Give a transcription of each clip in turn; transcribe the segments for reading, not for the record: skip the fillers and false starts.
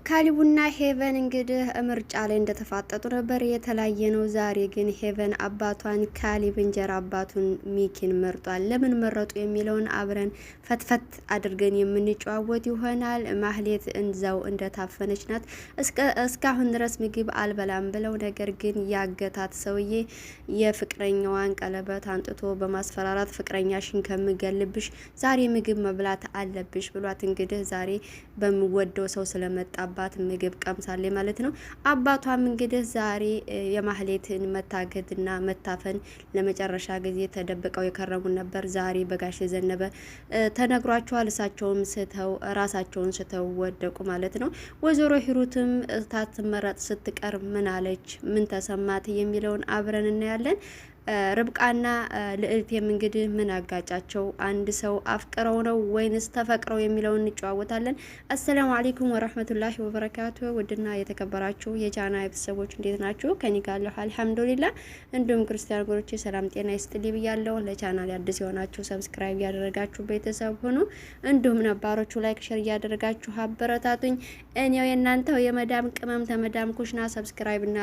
ካሊቡና ሄቨን እንግዲህ ምርጫ ላይ እንደተፋጠጡ ነበር የተለያየ ነው። ዛሬ ግን ሄቨን አባቷን ካሊብ እንጀራ አባቱን ሚኪን መርጧል። ለምን መረጡ የሚለውን አብረን ፈትፈት አድርገን የምንጨዋወት ይሆናል። ማህሌት እንዛው እንደታፈነች ናት። እስካሁን ድረስ ምግብ አልበላም ብለው ነገር ግን ያገታት ሰውዬ የፍቅረኛዋን ቀለበት አንጥቶ በማስፈራራት ፍቅረኛሽን ከምገልብሽ ዛሬ ምግብ መብላት አለብሽ ብሏት እንግዲህ ዛሬ በሚወደው ሰው ስለመጣባት ምግብ ቀምሳለች ማለት ነው። አባቷም እንግዲህ ዛሬ የማህሌትን መታገትና መታፈን ለመጨረሻ ጊዜ ተደብቀው የከረሙ ነበር። ዛሬ በጋሽ ዘነበ ተነግሯቸዋል። እሳቸውም ስተው ራሳቸውን ስተው ወደቁ ማለት ነው። ወይዘሮ ሂሩትም ታትመረጥ ስትቀር ምን አለች፣ ምን ተሰማት የሚለውን አብረን እናያለን። ርብቃና ልዕልቴም እንግዲህ ምን አጋጫቸው? አንድ ሰው አፍቅረው ነው ወይንስ ተፈቅረው የሚለውን እንጨዋወታለን። አሰላሙ አለይኩም ወራህመቱላሂ ወበረካቱ። ውድና የተከበራችሁ የቻና ቤተሰቦች እንዴት ናችሁ? ከኔ ጋር አልሐምዱሊላህ። እንዲሁም ክርስቲያን ወገኖቼ ሰላም ጤና ይስጥልኝ ብያለሁ። ለቻናል አዲስ የሆናችሁ ሰብስክራይብ ያደረጋችሁ ቤተሰብ ሁኑ። እንዲሁም ነባሮቹ ላይክ ሼር እያደረጋችሁ አበረታቱኝ። እኔው የእናንተው የመዳም ቅመም ተመዳም ኩሽና ሰብስክራይብ እና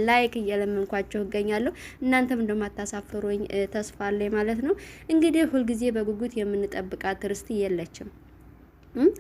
ላይክ እየለመንኳችሁ እገኛለሁ። እናንተም እንደማታሳፍሩኝ ተስፋ አለኝ ማለት ነው። እንግዲህ ሁልጊዜ በጉጉት የምንጠብቃት ርስት የለችም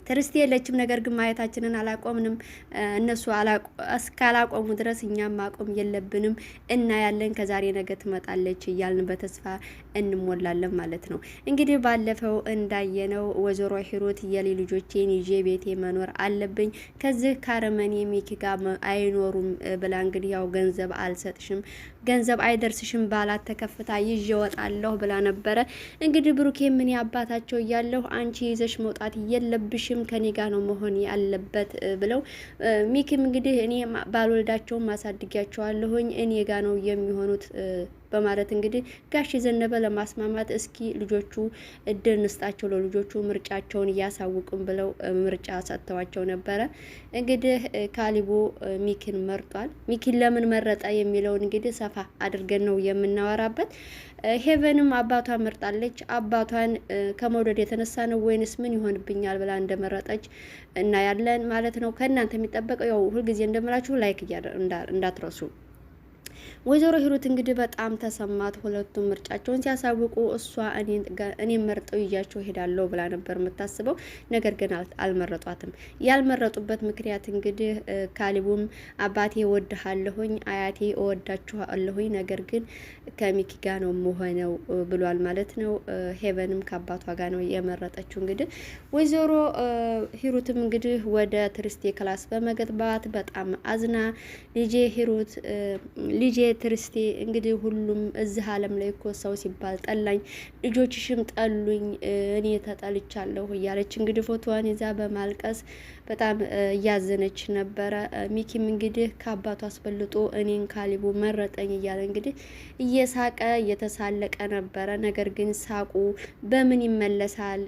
ትርስት የለችም። ነገር ግን ማየታችንን አላቆምንም። እነሱ እስካላቆሙ ድረስ እኛም ማቆም የለብንም። እናያለን። ከዛሬ ነገ ትመጣለች እያልን በተስፋ እንሞላለን ማለት ነው። እንግዲህ ባለፈው እንዳየነው ወይዘሮ ሂሩት የሌ ልጆቼን ይዤ ቤቴ መኖር አለብኝ፣ ከዚህ ካረመኔ ሚኪ ጋር አይኖሩም ብላ እንግዲህ ያው ገንዘብ አልሰጥሽም፣ ገንዘብ አይደርስሽም ባላት ተከፍታ ይዤ ወጣለሁ ብላ ነበረ። እንግዲህ ብሩኬ ምን ያባታቸው እያለሁ አንቺ ይዘሽ መውጣት የለብሽም ከኔ ጋር ነው መሆን ያለበት ብለው ሚኪም እንግዲህ እኔ ባልወልዳቸውም ማሳድጊያቸዋለሁኝ እኔ ጋር ነው የሚሆኑት በማለት እንግዲህ ጋሽ ዘነበ ለማስማማት እስኪ ልጆቹ እድል እንስጣቸው፣ ለልጆቹ ምርጫቸውን እያሳውቁም ብለው ምርጫ ሰጥተዋቸው ነበረ። እንግዲህ ካሊቡ ሚኪን መርጧል። ሚኪን ለምን መረጠ የሚለውን እንግዲህ ሰፋ አድርገን ነው የምናወራበት። ሄቨንም አባቷን መርጣለች። አባቷን ከመውደድ የተነሳ ነው ወይንስ ምን ይሆንብኛል ብላ እንደመረጠች እናያለን ማለት ነው። ከእናንተ የሚጠበቀው ያው ሁልጊዜ እንደምላችሁ ላይክ እንዳትረሱ። ወይዘሮ ሂሩት እንግዲህ በጣም ተሰማት። ሁለቱም ምርጫቸውን ሲያሳውቁ እሷ እኔ መርጠው ይያቸው ሄዳለሁ ብላ ነበር የምታስበው። ነገር ግን አልመረጧትም። ያልመረጡበት ምክንያት እንግዲህ ካሊቡም አባቴ እወድሃለሁኝ፣ አያቴ እወዳችኋለሁኝ፣ ነገር ግን ከሚኪ ጋር ነው መሆነው ብሏል ማለት ነው። ሄቨንም ከአባቷ ጋር ነው የመረጠችው። እንግዲህ ወይዘሮ ሂሩትም እንግዲህ ወደ ትርስቴ ክላስ በመግባት በጣም አዝና ልጄ ሂሩት ልጄ ትርስቴ እንግዲህ ሁሉም እዚህ ዓለም ላይ እኮ ሰው ሲባል ጠላኝ፣ ልጆችሽም ጠሉኝ፣ እኔ ተጠልቻለሁ እያለች እንግዲህ ፎቶዋን ይዛ በማልቀስ በጣም እያዘነች ነበረ። ሚኪም እንግዲህ ከአባቱ አስበልጦ እኔን ካሊቡ መረጠኝ እያለ እንግዲህ እየሳቀ እየተሳለቀ ነበረ። ነገር ግን ሳቁ በምን ይመለሳል?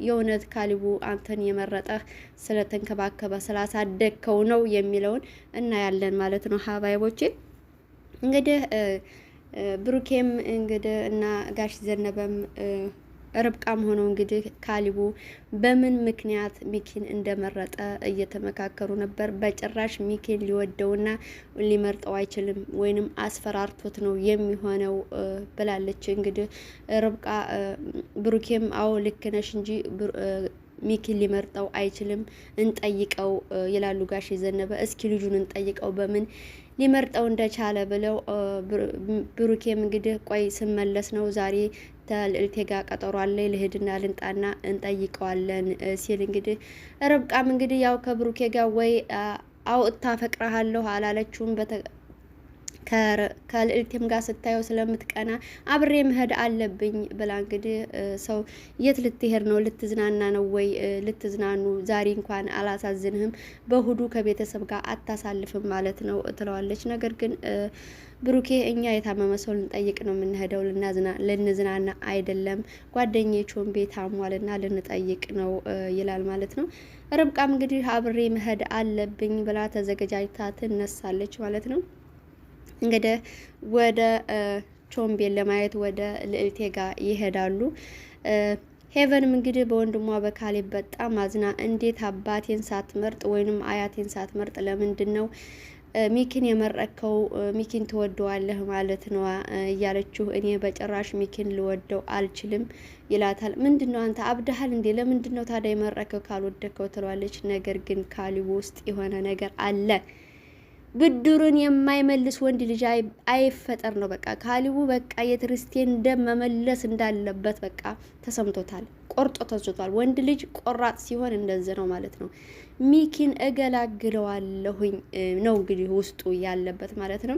የእውነት ካሊቡ አንተን የመረጠህ ስለተንከባከበ ስላሳደግከው ነው የሚለውን እናያለን ማለት ነው ሀባይቦቼ። እንግዲህ ብሩኬም እንግዲህ እና ጋሽ ዘነበም ርብቃም ሆነው እንግዲህ ካሊቡ በምን ምክንያት ሚኪን እንደመረጠ እየተመካከሩ ነበር። በጭራሽ ሚኪን ሊወደውና ሊመርጠው አይችልም፣ ወይንም አስፈራርቶት ነው የሚሆነው ብላለች። እንግዲህ ርብቃ ብሩኬም አዎ ልክ ነሽ እንጂ ሚኪን ሊመርጠው አይችልም፣ እንጠይቀው ይላሉ ጋሽ ዘነበ። እስኪ ልጁን እንጠይቀው በምን ሊመርጠው እንደቻለ ብለው ብሩኬም እንግዲህ ቆይ ስመለስ ነው ዛሬ ተልዕልቴ ጋር ቀጠሮ አለ ልሂድና ልንጣና እንጠይቀዋለን ሲል እንግዲህ ርብቃም እንግዲህ ያው ከብሩኬ ጋር ወይ አውጥታ ፈቅረሃለሁ አላለችውም። ከልዕልቴም ጋር ስታየው ስለምትቀና አብሬ መሄድ አለብኝ ብላ እንግዲህ ሰው የት ልትሄድ ነው? ልትዝናና ነው ወይ? ልትዝናኑ ዛሬ እንኳን አላሳዝንህም፣ በሁዱ ከቤተሰብ ጋር አታሳልፍም ማለት ነው ትለዋለች። ነገር ግን ብሩኬ እኛ የታመመ ሰው ልንጠይቅ ነው የምንሄደው፣ ልንዝናና አይደለም፣ ጓደኞቹን ቤት አሟልና ልንጠይቅ ነው ይላል ማለት ነው። ርብቃም እንግዲህ አብሬ መሄድ አለብኝ ብላ ተዘገጃጅታ ትነሳለች ማለት ነው። እንግዲህ ወደ ቾምቤን ለማየት ወደ ልዕልቴ ጋር ይሄዳሉ። ሄቨንም እንግዲህ በወንድሟ በካሌብ በጣም አዝና እንዴት አባቴን ሳትመርጥ ወይንም አያቴን ሳትመርጥ ለምንድን ነው ሚኪን የመረከው? ሚኪን ትወደዋለህ ማለት ነው እያለችው እኔ በጭራሽ ሚኪን ልወደው አልችልም ይላታል። ምንድነው አንተ አብደሃል እንዴ? ለምንድነው ታዲያ የመረከው ካልወደከው? ትለዋለች። ነገር ግን ካሌብ ውስጥ የሆነ ነገር አለ። ብድሩን የማይመልስ ወንድ ልጅ አይፈጠር ነው በቃ። ካሌብ በቃ የትርስቴን ደም መመለስ እንዳለበት በቃ ተሰምቶታል። ቆርጦ ተዝቷል። ወንድ ልጅ ቆራጥ ሲሆን እንደዚህ ነው ማለት ነው። ሚኪን እገላግለዋለሁኝ ነው እንግዲህ ውስጡ ያለበት ማለት ነው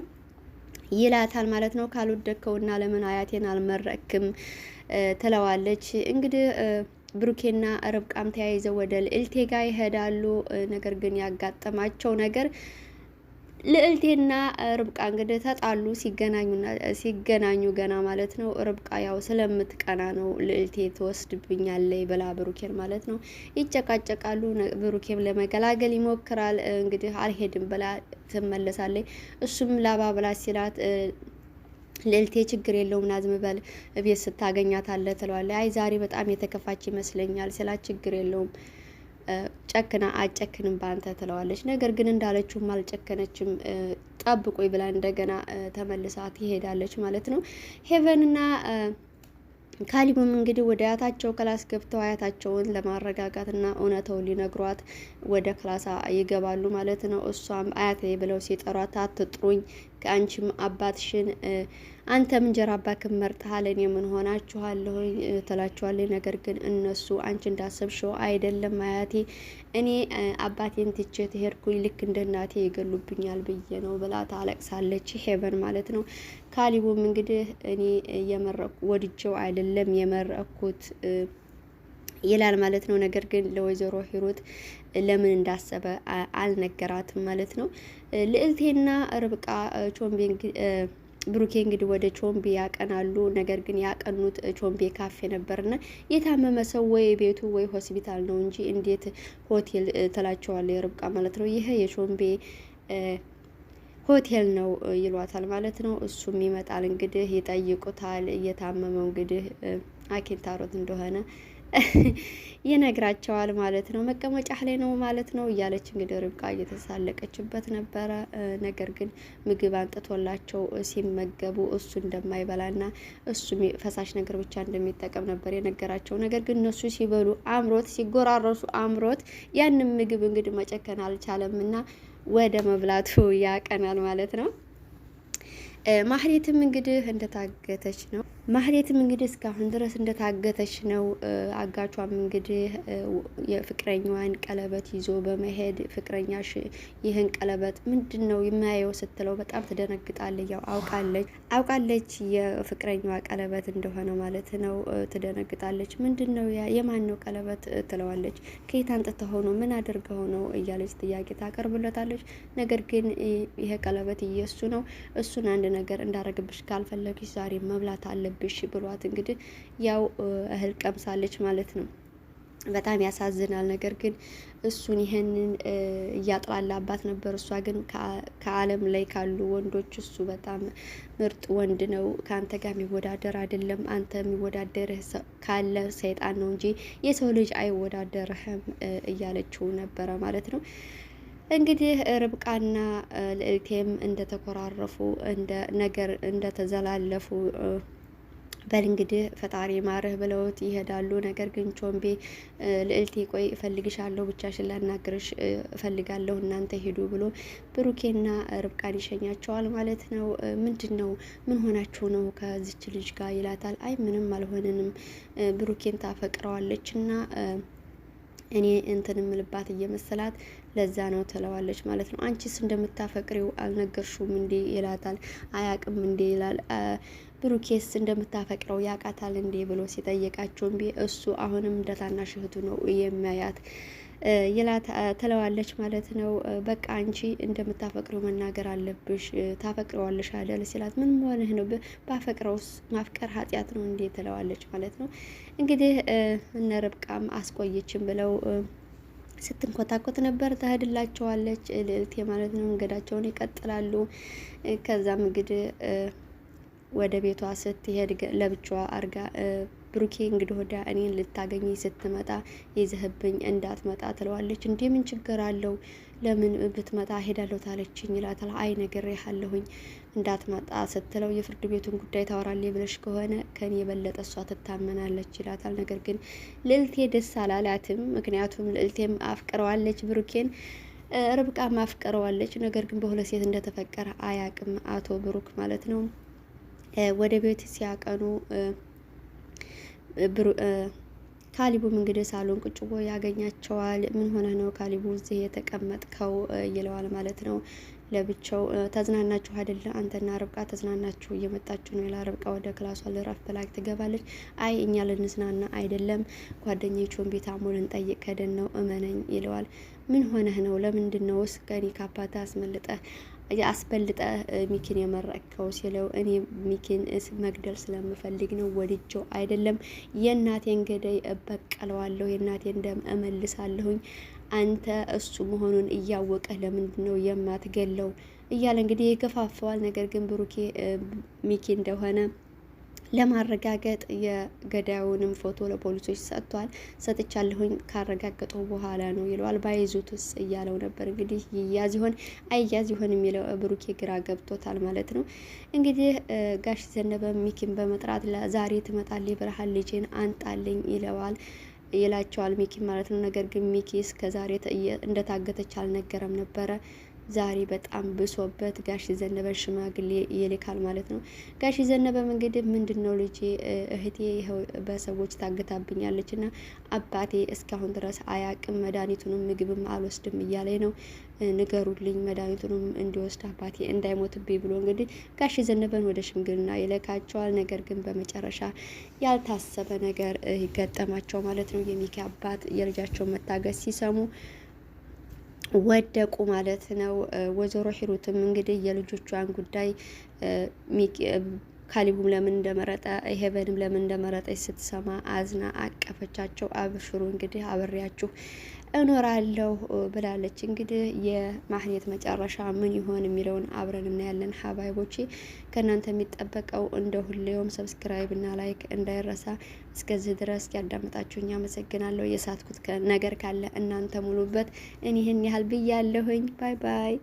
ይላታል ማለት ነው። ካልወደከውና ለምን አያቴን አልመረክም ትለዋለች። እንግዲህ ብሩኬና ርብቃም ተያይዘው ወደ ልዕልቴ ጋር ይሄዳሉ። ነገር ግን ያጋጠማቸው ነገር ልዕልቴና ርብቃ እንግዲህ ተጣሉ። ሲገናኙ ገና ማለት ነው። ርብቃ ያው ስለምትቀና ነው ልዕልቴ ትወስድብኛለች ብላ ብሩኬን ማለት ነው ይጨቃጨቃሉ። ብሩኬም ለመገላገል ይሞክራል። እንግዲህ አልሄድም ብላ ትመለሳለች። እሱም ላባ ብላ ሲላት ልዕልቴ ችግር የለውም ናዝም በል ቤት ስታገኛታለህ ትለዋለች። አይ ዛሬ በጣም የተከፋች ይመስለኛል ስላት ችግር የለውም ጨክና አጨክንም ባንተ ትለዋለች። ነገር ግን እንዳለችውም አልጨከነችም። ጠብቆይ ብላ እንደገና ተመልሳ ትሄዳለች ማለት ነው። ሄቨንና ካሌብም እንግዲህ ወደ አያታቸው ክላስ ገብተው አያታቸውን ለማረጋጋትና እውነተውን ሊነግሯት ወደ ክላሳ ይገባሉ ማለት ነው። እሷም አያቴ ብለው ሲጠሯት አትጥሩኝ ከአንቺም አባትሽን አንተም እንጀራ አባክን መርጠሃል እኔ ምን ሆናችኋለሁ ትላችኋለች። ነገር ግን እነሱ አንቺ እንዳሰብሽው አይደለም አያቴ፣ እኔ አባቴን ትቼ ተሄድኩኝ ልክ እንደ እናቴ ይገሉብኛል ብዬ ነው ብላ ታለቅሳለች ሄቨን ማለት ነው። ካሌብም እንግዲህ እኔ ወድጄው አይደለም የመረኩት ይላል ማለት ነው። ነገር ግን ለወይዘሮ ሂሩት ለምን እንዳሰበ አልነገራትም ማለት ነው። ልዕልቴና ርብቃ ብሩኬ እንግዲህ ወደ ቾምቤ ያቀናሉ። ነገር ግን ያቀኑት ቾምቤ ካፌ ነበርና የታመመ ሰው ወይ ቤቱ ወይ ሆስፒታል ነው እንጂ እንዴት ሆቴል ትላቸዋለች ርብቃ ማለት ነው። ይሄ የቾምቤ ሆቴል ነው ይሏታል ማለት ነው። እሱም ይመጣል እንግዲህ ይጠይቁታል። እየታመመው እንግዲህ አኪንታሮት እንደሆነ ይነግራቸዋል ማለት ነው። መቀመጫ ላይ ነው ማለት ነው እያለች እንግዲህ ርብቃ እየተሳለቀችበት ነበረ። ነገር ግን ምግብ አንጥቶላቸው ሲመገቡ እሱ እንደማይበላና እሱ ፈሳሽ ነገር ብቻ እንደሚጠቀም ነበር የነገራቸው። ነገር ግን እነሱ ሲበሉ አምሮት ሲጎራረሱ አምሮት ያንን ምግብ እንግዲህ መጨከን አልቻለምና ወደ መብላቱ ያቀናል ማለት ነው። ማህሌትም እንግዲህ እንደታገተች ነው። ማህሌትም እንግዲህ እስካሁን ድረስ እንደታገተች ነው። አጋቿም እንግዲህ የፍቅረኛዋን ቀለበት ይዞ በመሄድ ፍቅረኛሽ ይህን ቀለበት ምንድን ነው የማየው ስትለው በጣም ትደነግጣለች። ያው አውቃለች የፍቅረኛዋ ቀለበት እንደሆነ ማለት ነው። ትደነግጣለች። ምንድን ነው የማን ነው ቀለበት ትለዋለች። ከየት አንጥተው ነው ምን አድርገው ነው እያለች ጥያቄ ታቀርብለታለች። ነገር ግን ይሄ ቀለበት እየሱ ነው። እሱን አንድ ነገር እንዳረግብሽ ካልፈለግሽ ዛሬ መብላት አለብሽ ብሏት እንግዲህ ያው እህል ቀምሳለች ማለት ነው። በጣም ያሳዝናል። ነገር ግን እሱን ይሄንን እያጥላላባት ነበር። እሷ ግን ከዓለም ላይ ካሉ ወንዶች እሱ በጣም ምርጥ ወንድ ነው፣ ከአንተ ጋር የሚወዳደር አይደለም፣ አንተ የሚወዳደርህ ካለ ሰይጣን ነው እንጂ የሰው ልጅ አይወዳደርህም እያለችው ነበረ ማለት ነው። እንግዲህ ርብቃና ልዕልቴም እንደተኮራረፉ እንደተዘላለፉ በል እንግዲህ ፈጣሪ ማርህ ብለውት ይሄዳሉ። ነገር ግን ቾምቤ ልዕልቴ ቆይ እፈልግሻለሁ፣ ብቻሽን ላናግርሽ እፈልጋለሁ፣ እናንተ ሂዱ ብሎ ብሩኬና ርብቃን ይሸኛቸዋል ማለት ነው። ምንድን ነው ምን ሆናችሁ ነው ከዚች ልጅ ጋር ይላታል። አይ ምንም አልሆንንም፣ ብሩኬን ታፈቅረዋለች እና እኔ እንትን ምልባት እየመሰላት ለዛ ነው ትለዋለች ማለት ነው። አንቺስ እንደምታፈቅሪው አልነገርሽውም እንዴ ይላታል። አያቅም እንዴ ይላል። ብሩኬስ እንደምታፈቅረው ያቃታል እንዴ ብሎ ሲጠይቃቸው እሱ አሁንም እንደ ታናሽ እህቱ ነው የሚያያት ትለዋለች ማለት ነው። በቃ አንቺ እንደምታፈቅረው መናገር አለብሽ፣ ታፈቅረዋለሽ አይደል ሲላት ምን ሆነህ ነው ባፈቅረውስ ማፍቀር ኃጢአት ነው እንዴ ትለዋለች ማለት ነው። እንግዲህ እነ ርብቃም አስቆየችን ብለው ስትንኮታኮት ነበር። ትሄድላቸዋለች ልዕልቴ ማለት ነው። መንገዳቸውን ይቀጥላሉ። ከዛም እንግዲህ ወደ ቤቷ ስትሄድ ለብቻዋ አርጋ ብሩኬ እንግዲህ ወዳ እኔን ልታገኘኝ ስትመጣ ይዘህብኝ እንዳትመጣ ትለዋለች። እንዴ ምን ችግር አለው ለምን ብትመጣ ሄዳለሁ ታለችኝ ይላታል። አይ ነግሬሃለሁኝ እንዳትመጣ ስትለው የፍርድ ቤቱን ጉዳይ ታወራለች ብለሽ ከሆነ ከኔ የበለጠ እሷ ትታመናለች ይላታል። ነገር ግን ልዕልቴ ደስ አላላትም። ምክንያቱም ልዕልቴም አፍቅረዋለች ብሩኬን፣ ርብቃም አፍቅረዋለች። ነገር ግን በሁለት ሴት እንደተፈቀረ አያቅም አቶ ብሩክ ማለት ነው። ወደ ቤት ሲያቀኑ ካሊቡም እንግዲህ ሳሎን ቁጭ ብሎ ያገኛቸዋል። ምን ሆነ ነው ካሊቡ እዚህ የተቀመጥከው ይለዋል ማለት ነው። ለብቻው ተዝናናችሁ አይደለ? አንተና ርብቃ ተዝናናችሁ እየመጣችሁ ነው ይላል። ርብቃ ወደ ክላሷ ልረፍ ብላ ትገባለች። አይ እኛ ልንዝናና አይደለም ጓደኞቹን ቤት አሞልን ጠይቅ ከደን ነው እመነኝ ይለዋል። ምን ሆነህ ነው? ለምንድን ነው ውስጥ ከኔ ካባታ አስበልጠ ሚኪን የመረቅከው ሲለው እኔ ሚኪን መግደል ስለምፈልግ ነው፣ ወድጀው አይደለም። የእናቴን ገዳይ እበቀለዋለሁ፣ የእናቴን ደም እመልሳለሁኝ። አንተ እሱ መሆኑን እያወቀ ለምንድን ነው የማትገለው? እያለ እንግዲህ ይገፋፈዋል። ነገር ግን ብሩኬ ሚኪ እንደሆነ ለማረጋገጥ የገዳዩንም ፎቶ ለፖሊሶች ሰጥቷል። ሰጥቻለሁኝ ካረጋገጡ በኋላ ነው ይለዋል። ባይዙትስ እያለው ነበር። እንግዲህ ይያዝ ይሆን አይያዝ ይሆን የሚለው ብሩኬ ግራ ገብቶታል ማለት ነው። እንግዲህ ጋሽ ዘነበ ሚኪን በመጥራት ዛሬ ትመጣለች ብርሃን ልጄን አንጣልኝ ይላቸዋል ሚኪ ማለት ነው። ነገር ግን ሚኪ እስከዛሬ እንደታገተች አልነገረም ነበረ። ዛሬ በጣም ብሶበት ጋሽ ዘነበ ሽማግሌ ይልካል ማለት ነው። ጋሽ ዘነበም እንግዲህ ምንድነው ልጄ እህቴ ይኸው በሰዎች ታግታብኛለች እና አባቴ እስካሁን ድረስ አያቅም፣ መድኃኒቱንም ምግብም አልወስድም እያለኝ ነው፣ ንገሩልኝ መድኃኒቱንም እንዲወስድ አባቴ እንዳይሞትብኝ ብሎ እንግዲህ ጋሽ ዘነበን ወደ ሽምግልና ይልካቸዋል። ነገር ግን በመጨረሻ ያልታሰበ ነገር ይገጠማቸው ማለት ነው። የሚኪ አባት የልጃቸውን መታገስ ሲሰሙ ወደቁ ማለት ነው። ወይዘሮ ሂሩትም እንግዲህ የልጆቿን ጉዳይ ካሊቡም ለምን እንደመረጠ ሄቨንም ለምን እንደመረጠች ስትሰማ አዝና አቀፈቻቸው። አብሽሩ እንግዲህ አብሬያችሁ እኖራለሁ ብላለች። እንግዲህ የማህሌት መጨረሻ ምን ይሆን የሚለውን አብረን እናያለን። ሀባይቦቼ ከእናንተ የሚጠበቀው እንደ ሁሌውም ሰብስክራይብ እና ላይክ እንዳይረሳ። እስከዚህ ድረስ ያዳመጣችሁኝ አመሰግናለሁ። የሳትኩት ነገር ካለ እናንተ ሙሉበት። እኔ ይህን ያህል ብያለሁኝ። ባይ ባይ።